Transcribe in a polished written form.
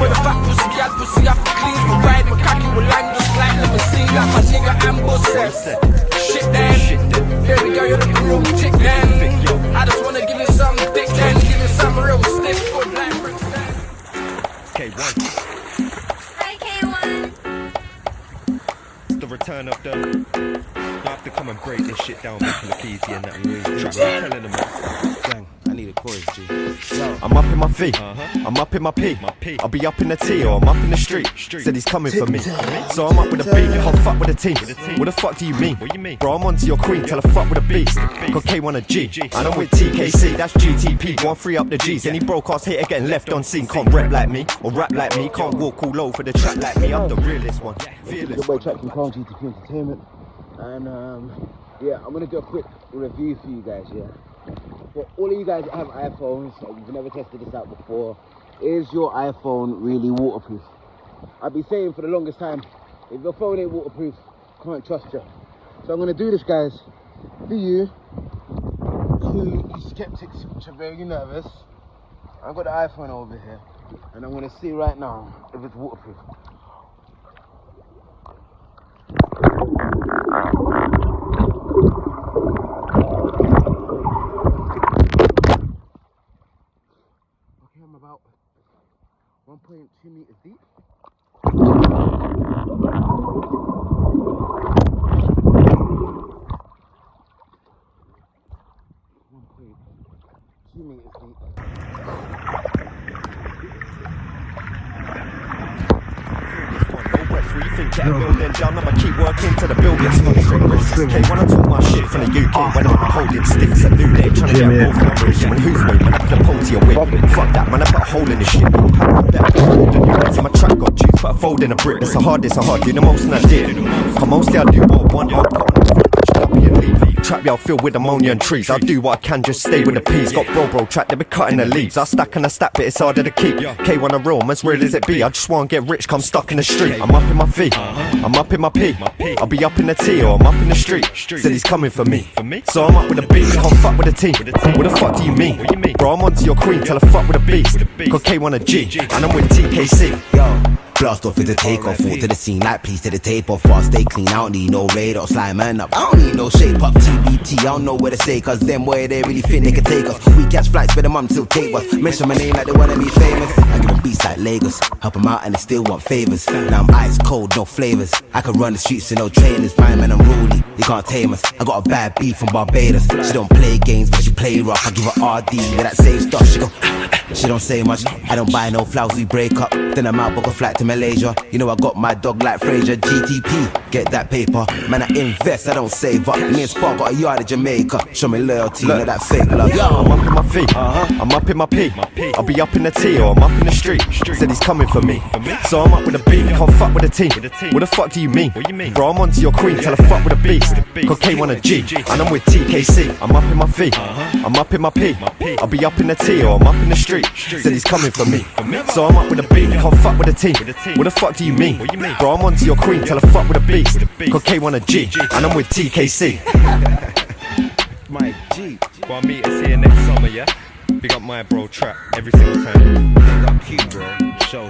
With a fat pussy, yeah, pussy, I feel clean. We ride my cocky with lime, just like limousine. Like my nigga Ambo says. Shit then, baby girl, you're the real chick then. I just wanna give you some dick then, give you some real stiff for black bricks then. K1. Hi, K1. It's the return of the. I have to come and break this shit down, make it look easy and that. I'm telling them, Gang, I need a chorus, G. So, I'm up in my feet, I'm up in my P. I'll be up in the T or I'm up in the street. Said he's coming for me, so I'm up with a beat. I'll fuck with the team. What the fuck do you mean? What you mean? Bro, I'm onto your queen, tell her fuck with a beast. Cause K1 a G, and I'm with TKC, that's GTP. One free up the G's. Any broadcast hater getting left on scene. Can't rap like me, or rap like me. Can't walk all low for the track like me. I'm the realest one, fearless. good boy track from Calm GTP Entertainment. And yeah, I'm gonna do a quick review for you guys, yeah. For all of you guys that have iPhones, and you've never tested this out before, is your iPhone really waterproof? I've been saying for the longest time, if your phone ain't waterproof, can't trust you. So I'm gonna do this, guys, for you skeptics which are very nervous. I've got the iPhone over here, and I'm gonna see right now if it's waterproof. Okay, I'm about 1.2 meters deep. Where you think getting building down, I'ma keep working till the bill gets straight. When I talk my shit from the UK, when I'm holding sticks, I knew they trying to get more from my rich. When who's me, man, I put a pole to your wig. Fuck that, man, I put a hole in the shit. So my track got juice, put a fold in a brick. It's a hard, do the most and I did. Cause mostly I do what I want, I'll put on the front, trap y'all filled with ammonia and trees. I'll do what I can, just stay with the peas. Got bro track, they be cutting the leaves. I stack and I stack, but it's harder to keep. K1 a roam, as real as it be. I just wanna get rich, come stuck in the street. I'm up in my feet, I'm up in my P. I'll be up in the T or I'm up in the street. Said he's coming for me, so I'm up with a beat. Can't fuck with the team. What the fuck do you mean? Bro, I'm onto your queen, tell her fuck with a beast. Cause K1 a G, and I'm with TKC. Yo, blast off is a takeoff. Walk to the scene like please to the tape off. Fast, stay clean, I don't need no radar. Slime man up, I don't need no shape up. TBT, I don't know where to say. Cause them where they really think they can take us. We catch flights for the mum till tape us. Mention my name like they wanna be famous. I give them beats like Lagos, help them out and they still want favors. Now I'm ice cold, no flavors. I can run the streets with no trainers. My man, I'm ruly, you can't tame us. I got a bad beat from Barbados. She don't play games, but she play rough. I give her RD with that same stuff. She go, she don't say much. I don't buy no flowers, we break up. Then I'm out, book a flight to Malaysia. You know I got my dog like Fraser. GTP, get that paper. Man, I invest, I don't save up. Me and Spark got a yard in Jamaica. Show me loyalty, not that fake love. Yo, I'm up in my feet, I'm up in my P. I'll be up in the T or I'm up in the street. Said he's coming for me, so I'm up with a beat. Can't fuck with the team. What the fuck do you mean? Bro, I'm onto your queen, tell her fuck with a beast. Cause K1 a G, and I'm with TKC. I'm up in my feet, I'm up in my P. I'll be up in the T or I'm up in the street. Said he's coming for me, so I'm up with a beat. Can't fuck with the team. What the fuck do you mean? Bro, I'm onto your queen, tell her fuck with a beast. Cause K1 a G, and I'm with TKC. My G. well, meet us here next summer, yeah? Big up my bro trap every single time. Big up you, bro. Show.